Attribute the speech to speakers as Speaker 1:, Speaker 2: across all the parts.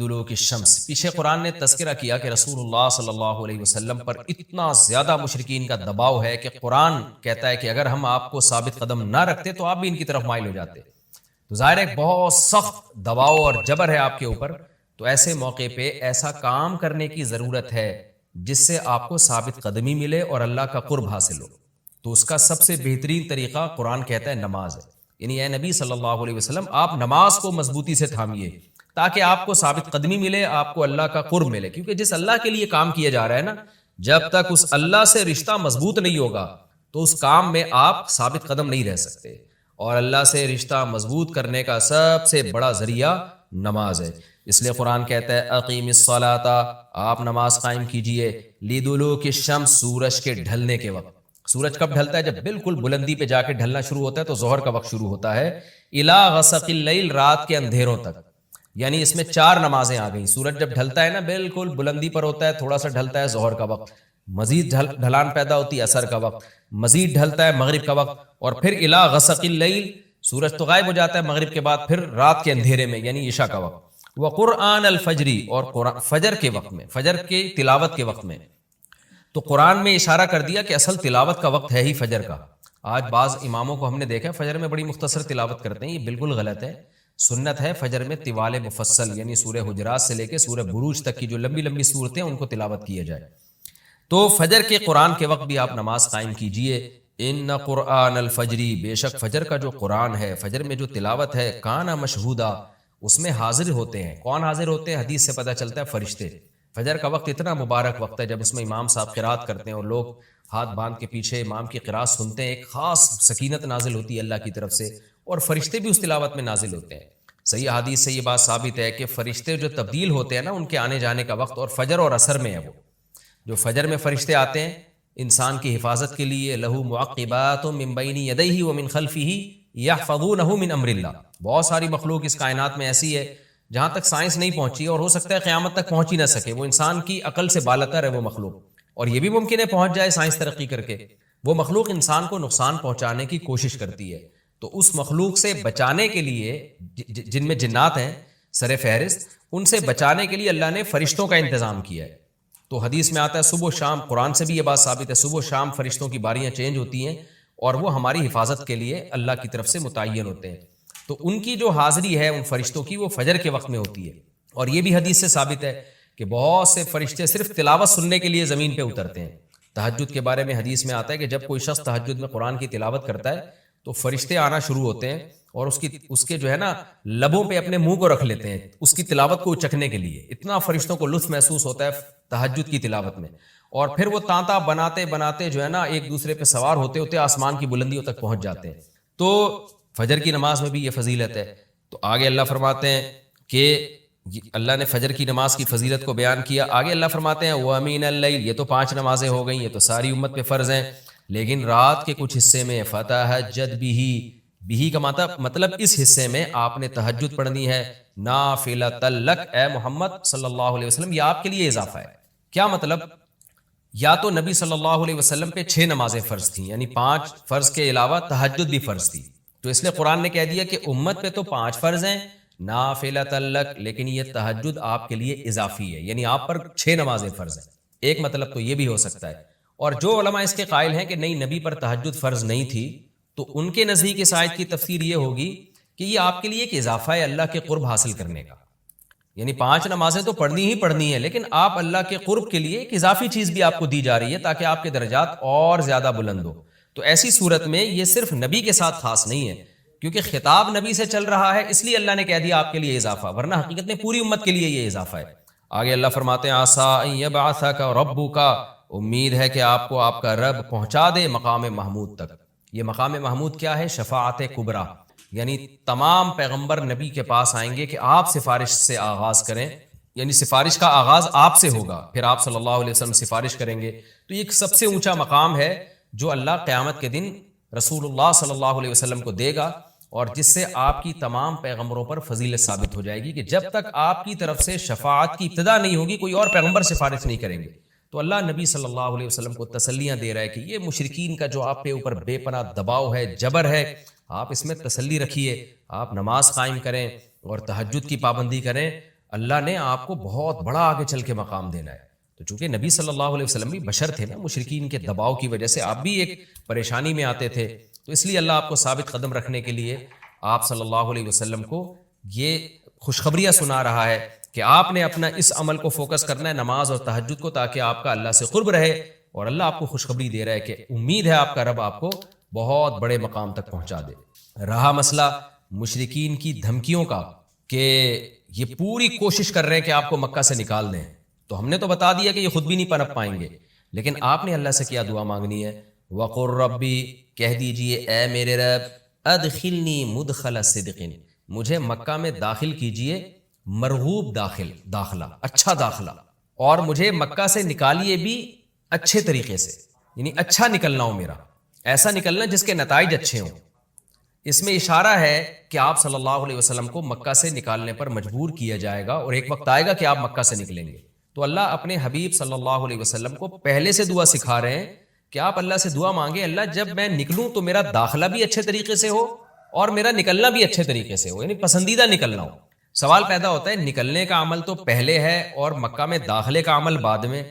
Speaker 1: دلوک الشمس، پیچھے قرآن نے تذکرہ کیا کہ رسول اللہ صلی اللہ علیہ وسلم پر اتنا زیادہ مشرکین کا دباؤ ہے کہ قرآن کہتا ہے کہ اگر ہم آپ کو ثابت قدم نہ رکھتے تو آپ بھی ان کی طرف مائل ہو جاتے. تو ظاہر ہے بہت سخت دباؤ اور جبر ہے آپ کے اوپر. تو ایسے موقع پہ ایسا کام کرنے کی ضرورت ہے جس سے آپ کو ثابت قدمی ملے اور اللہ کا قرب حاصل ہو. تو اس کا سب سے بہترین طریقہ قرآن کہتا ہے نماز ہے. یعنی اے نبی صلی اللہ علیہ وسلم آپ نماز کو مضبوطی سے تھامیے تاکہ آپ کو ثابت قدمی ملے، آپ کو اللہ کا قرب ملے. کیونکہ جس اللہ کے لیے کام کیا جا رہا ہے نا، جب تک اس اللہ سے رشتہ مضبوط نہیں ہوگا تو اس کام میں آپ ثابت قدم نہیں رہ سکتے. اور اللہ سے رشتہ مضبوط کرنے کا سب سے بڑا ذریعہ نماز ہے. اس لیے قرآن کہتا ہے اقیم الصلاۃ، آپ نماز قائم کیجئے، لدلوک الشمس، سورج کے ڈھلنے کے وقت. سورج کب ڈھلتا ہے؟ جب بالکل بلندی پہ جا کے ڈھلنا شروع ہوتا ہے تو ظہر کا وقت شروع ہوتا ہے. الی غسق اللیل، رات کے اندھیروں تک. یعنی اس میں 4 نمازیں آ گئیں. سورج جب ڈھلتا ہے نا بالکل بلندی پر ہوتا ہے، تھوڑا سا ڈھلتا ہے ظہر کا وقت، مزید ڈھلان پیدا ہوتی ہے عصر کا وقت، مزید ڈھلتا ہے مغرب کا وقت، اور پھر الی غسق اللیل، سورج تو غائب ہو جاتا ہے مغرب کے بعد، پھر رات کے اندھیرے میں یعنی عشاء کا وقت. وقرآن الفجر، اور فجر کے وقت میں، فجر کی تلاوت کے وقت میں. تو قرآن میں اشارہ کر دیا کہ اصل تلاوت کا وقت ہے ہی فجر کا. آج بعض اماموں کو ہم نے دیکھا فجر میں بڑی مختصر تلاوت کرتے ہیں، یہ بالکل غلط ہے. سنت ہے فجر میں طوال مفصل، یعنی سورہ حجرات سے لے کے سورہ بروج تک کی جو لمبی لمبی صورتیں ان کو تلاوت کیا جائے. تو فجر کے قرآن کے وقت بھی آپ نماز قائم کیجئے. ان قرآن الفجر، بے شک فجر کا جو قرآن ہے، فجر میں جو تلاوت ہے، کان مشہودا، اس میں حاضر ہوتے ہیں. کون حاضر ہوتے ہیں؟ حدیث سے پتہ چلتا ہے فرشتے. فجر کا وقت اتنا مبارک وقت ہے جب اس میں امام صاحب قرات کرتے ہیں اور لوگ ہاتھ باندھ کے پیچھے امام کی قرات سنتے ہیں. ایک خاص سکینت نازل ہوتی ہے اللہ کی طرف سے، اور فرشتے بھی اس تلاوت میں نازل ہوتے ہیں. صحیح حدیث سے یہ بات ثابت ہے کہ فرشتے جو تبدیل ہوتے ہیں نا ان کے آنے جانے کا وقت اور فجر اور عصر میں ہے. وہ جو فجر میں فرشتے آتے ہیں انسان کی حفاظت کے لیے، لہو معقبات من بین یدیہ ومن خلفہ یحفظونہ من امر اللہ. بہت ساری مخلوق اس کائنات میں ایسی ہے جہاں تک سائنس نہیں پہنچی اور ہو سکتا ہے قیامت تک پہنچ ہی نہ سکے. وہ انسان کی عقل سے بالاتر ہے وہ مخلوق، اور یہ بھی ممکن ہے پہنچ جائے سائنس ترقی کر کے. وہ مخلوق انسان کو نقصان پہنچانے کی کوشش کرتی ہے. تو اس مخلوق سے بچانے کے لیے، جن میں جنات ہیں سر فہرست، ان سے بچانے کے لیے اللہ نے فرشتوں کا انتظام کیا ہے. تو حدیث میں آتا ہے صبح و شام، قرآن سے بھی یہ بات ثابت ہے، صبح و شام فرشتوں کی باریاں چینج ہوتی ہیں اور وہ ہماری حفاظت کے لیے اللہ کی طرف سے متعین ہوتے ہیں. تو ان کی جو حاضری ہے ان فرشتوں کی، وہ فجر کے وقت میں ہوتی ہے. اور یہ بھی حدیث سے ثابت ہے کہ بہت سے فرشتے صرف تلاوت سننے کے لیے زمین پہ اترتے ہیں. تہجد کے بارے میں حدیث میں آتا ہے کہ جب کوئی شخص تہجد میں قرآن کی تلاوت کرتا ہے تو فرشتے آنا شروع ہوتے ہیں اور اس کے جو ہے نا لبوں پہ اپنے منہ کو رکھ لیتے ہیں اس کی تلاوت کو چکھنے کے لیے. اتنا فرشتوں کو لطف محسوس ہوتا ہے تہجد کی تلاوت میں. اور پھر وہ تانتا بناتے بناتے جو ہے نا ایک دوسرے پہ سوار ہوتے ہوتے آسمان کی بلندیوں تک پہنچ جاتے ہیں. تو فجر کی نماز میں بھی یہ فضیلت ہے. تو آگے اللہ فرماتے ہیں کہ اللہ نے فجر کی نماز کی فضیلت کو بیان کیا. آگے اللہ فرماتے ہیں وَمِنَ اللَّيْلِ، یہ تو 5 نمازیں ہو گئیں، یہ تو ساری امت پہ فرض ہیں، لیکن رات کے کچھ حصے میں فَتَہَجَّدْ بِهِ کا مطلب اس حصے میں آپ نے تہجد پڑھنی ہے. نَافِلَةً لَكَ، اے محمد صلی اللہ علیہ وسلم یہ آپ کے لیے اضافہ ہے. کیا مطلب؟ یا تو نبی صلی اللہ علیہ وسلم پہ 6 نمازیں فرض تھیں، یعنی 5 فرض کے علاوہ تہجد بھی فرض تھی. تو اس لیے قرآن نے کہہ دیا کہ امت پہ تو 5 فرض ہیں نافلۃ لک، لیکن یہ تہجد آپ کے لیے اضافی ہے، یعنی آپ پر 6 نمازیں فرض ہیں. ایک مطلب تو یہ بھی ہو سکتا ہے. اور جو علماء اس کے قائل ہیں کہ نہیں نبی پر تہجد فرض نہیں تھی، تو ان کے نزدیک اس آیت کی تفسیر یہ ہوگی کہ یہ آپ کے لیے ایک اضافہ ہے اللہ کے قرب حاصل کرنے کا. یعنی 5 نمازیں تو پڑھنی ہی پڑھنی ہے، لیکن آپ اللہ کے قرب کے لیے ایک اضافی چیز بھی آپ کو دی جا رہی ہے تاکہ آپ کے درجات اور زیادہ بلند ہو. تو ایسی صورت میں یہ صرف نبی کے ساتھ خاص نہیں ہے، کیونکہ خطاب نبی سے چل رہا ہے اس لیے اللہ نے کہہ دیا آپ کے لیے اضافہ، ورنہ حقیقت میں پوری امت کے لیے یہ اضافہ ہے. آگے اللہ فرماتے ہیں عسیٰ ان یبعثک ربک، امید ہے کہ آپ کو آپ کا رب پہنچا دے مقام محمود تک. یہ مقام محمود کیا ہے؟ شفاعت کبریٰ، یعنی تمام پیغمبر نبی کے پاس آئیں گے کہ آپ سفارش سے آغاز کریں، یعنی سفارش کا آغاز آپ سے ہوگا، پھر آپ صلی اللہ علیہ وسلم سفارش کریں گے. تو یہ ایک سب سے اونچا مقام ہے جو اللہ قیامت کے دن رسول اللہ صلی اللہ علیہ وسلم کو دے گا، اور جس سے آپ کی تمام پیغمبروں پر فضیلت ثابت ہو جائے گی کہ جب تک آپ کی طرف سے شفاعت کی ابتدا نہیں ہوگی کوئی اور پیغمبر سفارش نہیں کریں گے. تو اللہ نبی صلی اللہ علیہ وسلم کو تسلیاں دے رہا ہے کہ یہ مشرکین کا جو آپ کے اوپر بے پناہ دباؤ ہے، جبر ہے، آپ اس میں تسلی رکھیے، آپ نماز قائم کریں اور تہجد کی پابندی کریں. اللہ نے آپ کو بہت بڑا آگے چل کے مقام دینا ہے. تو چونکہ نبی صلی اللہ علیہ وسلم بھی بشر تھے نا، مشرکین کے دباؤ کی وجہ سے آپ بھی ایک پریشانی میں آتے تھے، تو اس لیے اللہ آپ کو ثابت قدم رکھنے کے لیے آپ صلی اللہ علیہ وسلم کو یہ خوشخبریاں سنا رہا ہے کہ آپ نے اپنا اس عمل کو فوکس کرنا ہے، نماز اور تہجد کو، تاکہ آپ کا اللہ سے قرب رہے. اور اللہ آپ کو خوشخبری دے رہا ہے کہ امید ہے آپ کا رب آپ کو بہت بڑے مقام تک پہنچا دے. رہا مسئلہ مشرکین کی دھمکیوں کا کہ یہ پوری کوشش کر رہے ہیں کہ آپ کو مکہ سے نکال دیں، تو ہم نے تو بتا دیا کہ یہ خود بھی نہیں پنپ پائیں گے، لیکن آپ نے اللہ سے کیا دعا مانگنی ہے؟ وَقُلْ رَبِّ، کہہ دیجئے اے میرے رب، ادخلنی مدخل صدق، مجھے مکہ میں داخل کیجئے مرغوب داخلہ، اچھا داخلہ، اور مجھے مکہ سے نکالیے بھی اچھے طریقے سے، یعنی اچھا نکلنا ہو میرا، ایسا نکلنا جس کے نتائج اچھے ہوں. اس میں اشارہ ہے کہ آپ صلی اللہ علیہ وسلم کو مکہ سے نکالنے پر مجبور کیا جائے گا، اور ایک وقت آئے گا کہ آپ مکہ سے نکلیں گے. تو اللہ اپنے حبیب صلی اللہ علیہ وسلم کو پہلے سے دعا سکھا رہے ہیں کہ آپ اللہ سے دعا مانگیں، اللہ جب میں نکلوں تو میرا داخلہ بھی اچھے طریقے سے ہو اور میرا نکلنا بھی اچھے طریقے سے ہو، یعنی پسندیدہ نکلنا ہو. سوال پیدا ہوتا ہے نکلنے کا عمل تو پہلے ہے اور مکہ میں داخلے کا عمل بعد میں،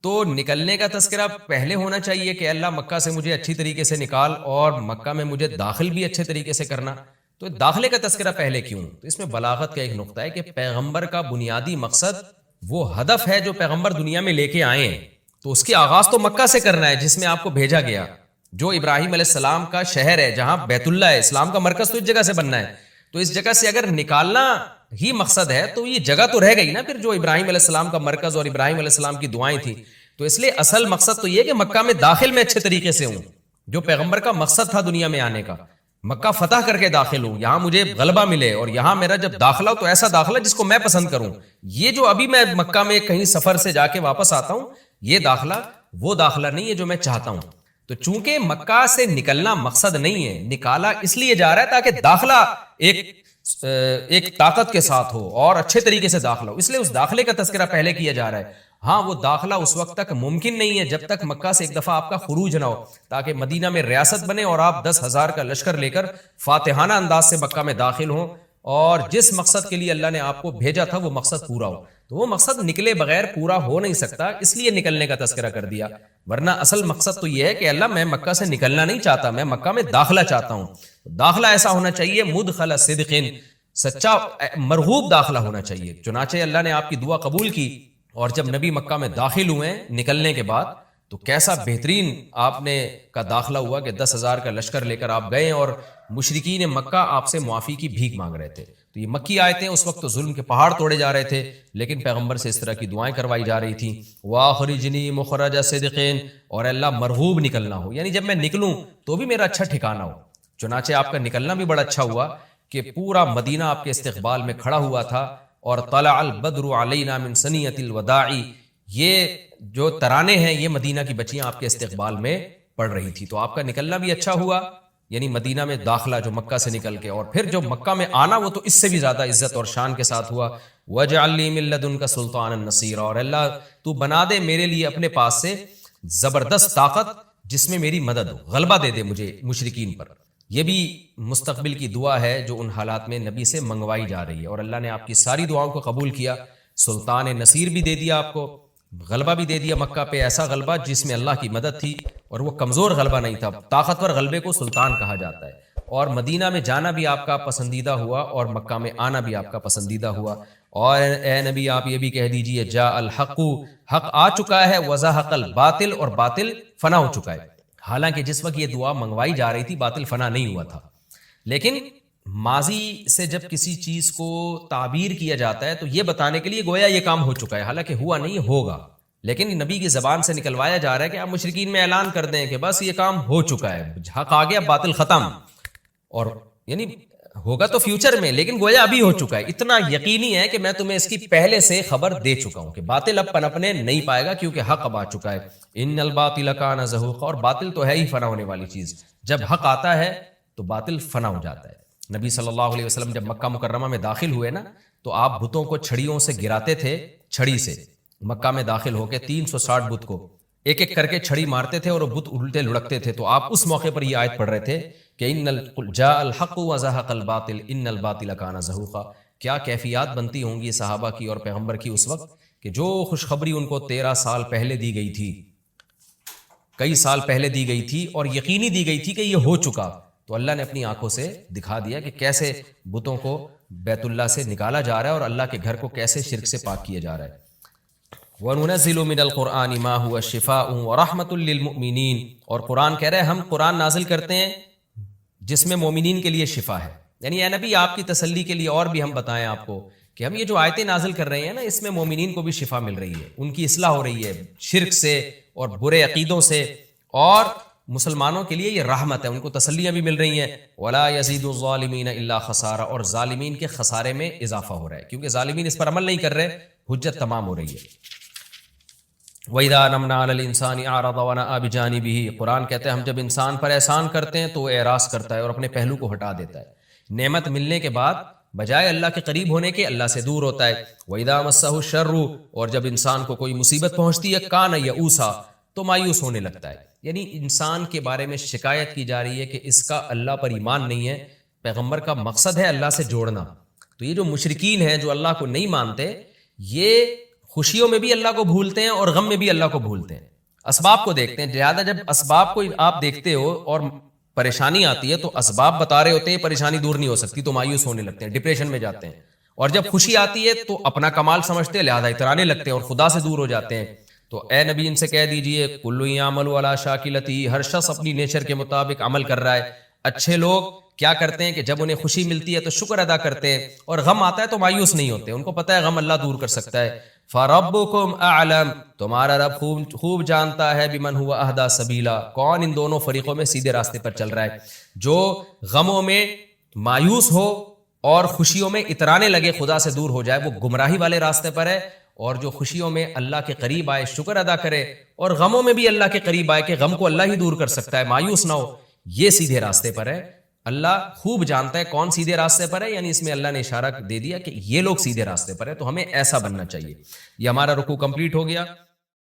Speaker 1: تو نکلنے کا تذکرہ پہلے ہونا چاہیے کہ اللہ مکہ سے مجھے اچھی طریقے سے نکال، اور مکہ میں مجھے داخل بھی اچھے طریقے سے کرنا، تو داخلے کا تذکرہ پہلے کیوں؟ تو اس میں بلاغت کا ایک نقطہ ہے کہ پیغمبر کا بنیادی مقصد وہ ہدف ہے جو پیغمبر دنیا میں لے کے آئے ہیں، تو اس کی آغاز تو مکہ سے کرنا ہے جس میں آپ کو بھیجا گیا، جو ابراہیم علیہ السلام کا شہر ہے، جہاں بیت اللہ ہے، اسلام کا مرکز تو اس جگہ سے بننا ہے. تو اس جگہ سے اگر نکالنا ہی مقصد ہے تو یہ جگہ تو رہ گئی نا پھر جو ابراہیم علیہ السلام کا مرکز اور ابراہیم علیہ السلام کی دعائیں تھیں. تو اس لیے اصل مقصد تو یہ کہ مکہ میں داخل میں اچھے طریقے سے ہوں، جو پیغمبر کا مقصد تھا دنیا میں آنے کا، مکہ فتح کر کے داخل ہوں، یہاں مجھے غلبہ ملے، اور یہاں میرا جب داخلہ ہو تو ایسا داخلہ جس کو میں پسند کروں. یہ جو ابھی میں مکہ میں کہیں سفر سے جا کے واپس آتا ہوں، یہ داخلہ وہ داخلہ نہیں ہے جو میں چاہتا ہوں. تو چونکہ مکہ سے نکلنا مقصد نہیں ہے، نکالا اس لیے جا رہا ہے تاکہ داخلہ ایک طاقت کے ساتھ ہو اور اچھے طریقے سے داخلہ ہو، اس لیے اس داخلے کا تذکرہ پہلے کیا جا رہا ہے. ہاں وہ داخلہ اس وقت تک ممکن نہیں ہے جب تک مکہ سے ایک دفعہ آپ کا خروج نہ ہو، تاکہ مدینہ میں ریاست بنے اور آپ 10,000 کا لشکر لے کر فاتحانہ انداز سے مکہ میں داخل ہوں، اور جس مقصد کے لیے اللہ نے آپ کو بھیجا تھا وہ مقصد پورا ہو. تو وہ مقصد نکلے بغیر پورا ہو نہیں سکتا، اس لیے نکلنے کا تذکرہ کر دیا. ورنہ اصل مقصد تو یہ ہے کہ اللہ میں مکہ سے نکلنا نہیں چاہتا، میں مکہ میں داخلہ چاہتا ہوں. داخلہ ایسا ہونا چاہیے مدخل صدق، سچا مرغوب داخلہ ہونا چاہیے. چنانچہ اللہ نے آپ کی دعا قبول کی، اور جب نبی مکہ میں داخل ہوئے نکلنے کے بعد تو کیسا بہترین آپ نے کا داخلہ ہوا کہ 10,000 کا لشکر لے کر آپ گئے، اور مشرکین مکہ آپ سے معافی کی بھیک مانگ رہے تھے. تو یہ مکی آیتیں اس وقت تو ظلم کے پہاڑ توڑے جا رہے تھے، لیکن پیغمبر سے اس طرح کی دعائیں کروائی جا رہی تھیں، وَأَخْرِجْنِي مُخْرَجَ صِدْقٍ، اور اللہ مرغوب نکلنا ہو، یعنی جب میں نکلوں تو بھی میرا اچھا ٹھکانہ ہو. چنانچہ آپ کا نکلنا بھی بڑا اچھا ہوا کہ پورا مدینہ آپ کے استقبال میں کھڑا ہوا تھا، اور طلع البدر علینا من ثنیۃ الوداع، یہ جو ترانے ہیں یہ مدینہ کی بچیاں آپ کے استقبال میں پڑھ رہی تھی. تو آپ کا نکلنا بھی اچھا ہوا، یعنی مدینہ میں داخلہ جو مکہ سے نکل کے، اور پھر جو مکہ میں آنا وہ تو اس سے بھی زیادہ عزت اور شان کے ساتھ ہوا. وَاجْعَلْ لِي مِن لَّدُنْكَ سُلْطَانًا نَصِيرًا، اور اللہ تو بنا دے میرے لیے اپنے پاس سے زبردست طاقت جس میں میری مدد ہو، غلبہ دے دے مجھے مشرکین پر. یہ بھی مستقبل کی دعا ہے جو ان حالات میں نبی سے منگوائی جا رہی ہے، اور اللہ نے آپ کی ساری دعاؤں کو قبول کیا. سلطان نصیر بھی دے دیا آپ کو، غلبہ بھی دے دیا مکہ پہ، ایسا غلبہ جس میں اللہ کی مدد تھی، اور وہ کمزور غلبہ نہیں تھا. طاقتور غلبے کو سلطان کہا جاتا ہے. اور مدینہ میں جانا بھی آپ کا پسندیدہ ہوا، اور مکہ میں آنا بھی آپ کا پسندیدہ ہوا. اور اے نبی آپ یہ بھی کہہ دیجئے جاء الحق، حق آ چکا ہے، وزہق الباطل، اور باطل فنا ہو چکا ہے. حالانکہ جس وقت یہ دعا منگوائی جا رہی تھی باطل فنا نہیں ہوا تھا، لیکن ماضی سے جب کسی چیز کو تعبیر کیا جاتا ہے تو یہ بتانے کے لیے گویا یہ کام ہو چکا ہے، حالانکہ ہوا نہیں، ہوگا. لیکن نبی کی زبان سے نکلوایا جا رہا ہے کہ آپ مشرکین میں اعلان کر دیں کہ بس یہ کام ہو چکا ہے، حق آ گیا، باطل ختم. اور یعنی ہوگا تو فیوچر میں، لیکن گویا ابھی ہو چکا ہے. اتنا یقینی ہے کہ میں تمہیں اس کی پہلے سے خبر دے چکا ہوں کہ باطل اب پنپنے نہیں پائے گا، کیونکہ حق اب آ چکا ہے. ان الباطل کان زہوقا، اور باطل تو ہے ہی فنا ہونے والی چیز. جب حق آتا ہے تو باطل فنا ہو جاتا ہے. نبی صلی اللہ علیہ وسلم جب مکہ مکرمہ میں داخل ہوئے نا، تو آپ بتوں کو چھڑیوں سے گراتے تھے، چھڑی سے مکہ میں داخل ہو کے 360 بت کو ایک ایک کر کے چھڑی مارتے تھے، اور وہ بت الٹے لڑکتے تھے. تو آپ اس موقع پر یہ آیت پڑھ رہے تھے کہ جاء الحق وزہق الباطل ان الباطل کان زہوقا، کیا کیفیات بنتی ہوں گی صحابہ کی اور پیغمبر کی اس وقت کہ جو خوشخبری ان کو 13 سال پہلے دی گئی تھی، کئی سال پہلے دی گئی تھی اور یقینی دی گئی تھی کہ یہ ہو چکا، تو اللہ نے اپنی آنکھوں سے دکھا دیا کہ کیسے بتوں کو بیت اللہ سے نکالا جا رہا ہے اور اللہ کے گھر کو کیسے شرک سے پاک کیا جا رہا ہے۔ وَنُنَزِّلُ مِنَ الْقُرْآنِ مَا هُوَ شِفَاءٌ وَرَحْمَةٌ لِّلْمُؤْمِنِينَ، اور قرآن کہہ رہے ہیں ہم قرآن نازل کرتے ہیں جس میں مومنین کے لیے شفا ہے، یعنی اے نبی آپ کی تسلی کے لیے اور بھی ہم بتائیں آپ کو کہ ہم یہ جو آیتیں نازل کر رہے ہیں نا، اس میں مومنین کو بھی شفا مل رہی ہے، ان کی اصلاح ہو رہی ہے شرک سے اور برے عقیدوں سے، اور مسلمانوں کے لیے یہ رحمت ہے، ان کو تسلیاں بھی مل رہی ہیں۔ وَلَا يَزِيدُ الظَّالِمِينَ إِلَّا خَسَارًا، اور ظالمین کے خسارے میں اضافہ ہو رہا ہے کیونکہ ظالمین اس پر عمل نہیں کر رہے، حجت تمام ہو رہی ہے۔ وَإِذَا نَمْنَا عَلَى الْإِنسَانِ أَعْرَضَ وَنَأَىٰ بِجَانِبِهِ، قرآن کہتے ہیں ہم جب انسان پر احسان کرتے ہیں تو وہ اعراض کرتا ہے اور اپنے پہلو کو ہٹا دیتا ہے، نعمت ملنے کے بعد بجائے اللہ کے قریب ہونے کے اللہ سے دور ہوتا ہے۔ وَإِذَا مَسَّهُ الشَّرُّ، اور جب انسان کو کوئی مصیبت پہنچتی ہے كَانَ يَئُوسًا، تو مایوس ہونے لگتا ہے، یعنی انسان کے بارے میں شکایت کی جا رہی ہے کہ اس کا اللہ پر ایمان نہیں ہے۔ پیغمبر کا مقصد ہے اللہ سے جوڑنا، تو یہ جو مشرکین ہیں جو اللہ کو نہیں مانتے، یہ خوشیوں میں بھی اللہ کو بھولتے ہیں اور غم میں بھی اللہ کو بھولتے ہیں، اسباب کو دیکھتے ہیں۔ لہٰذا جب اسباب کو آپ دیکھتے ہو اور پریشانی آتی ہے تو اسباب بتا رہے ہوتے ہیں پریشانی دور نہیں ہو سکتی، تو مایوس ہونے لگتے ہیں، ڈپریشن میں جاتے ہیں، اور جب خوشی آتی ہے تو اپنا کمال سمجھتے ہیں لہٰذا اترانے لگتے ہیں اور خدا سے دور ہو جاتے ہیں۔ تو اے نبی ان سے کہہ دیجئے کُلٌّ یعملُ علی شاکلتہ، ہر شخص اپنی نیچر کے مطابق عمل کر رہا ہے۔ اچھے لوگ کیا کرتے ہیں کہ جب انہیں خوشی ملتی ہے تو شکر ادا کرتے ہیں، اور غم آتا ہے تو مایوس نہیں ہوتے، ان کو پتہ ہے غم اللہ دور کر سکتا ہے۔ فَرَبُّكُمْ أَعْلَمُ، تمہارا رب خوب جانتا ہے بِمَنْ هُوَ أَهْدَىٰ سَبِيلًا، کون ان دونوں فریقوں میں سیدھے راستے پر چل رہا ہے، جو غموں میں مایوس ہو اور خوشیوں میں اترانے لگے خدا سے دور ہو جائے، وہ گمراہی والے راستے پر ہے، اور جو خوشیوں میں اللہ کے قریب آئے شکر ادا کرے اور غموں میں بھی اللہ کے قریب آئے کہ غم کو اللہ ہی دور کر سکتا ہے، مایوس نہ ہو، یہ سیدھے راستے پر ہے۔ اللہ خوب جانتا ہے کون سیدھے راستے پر ہے، یعنی اس میں اللہ نے اشارہ دے دیا کہ یہ لوگ سیدھے راستے پر ہے، تو ہمیں ایسا بننا چاہیے۔ یہ ہمارا رکوع کمپلیٹ ہو گیا۔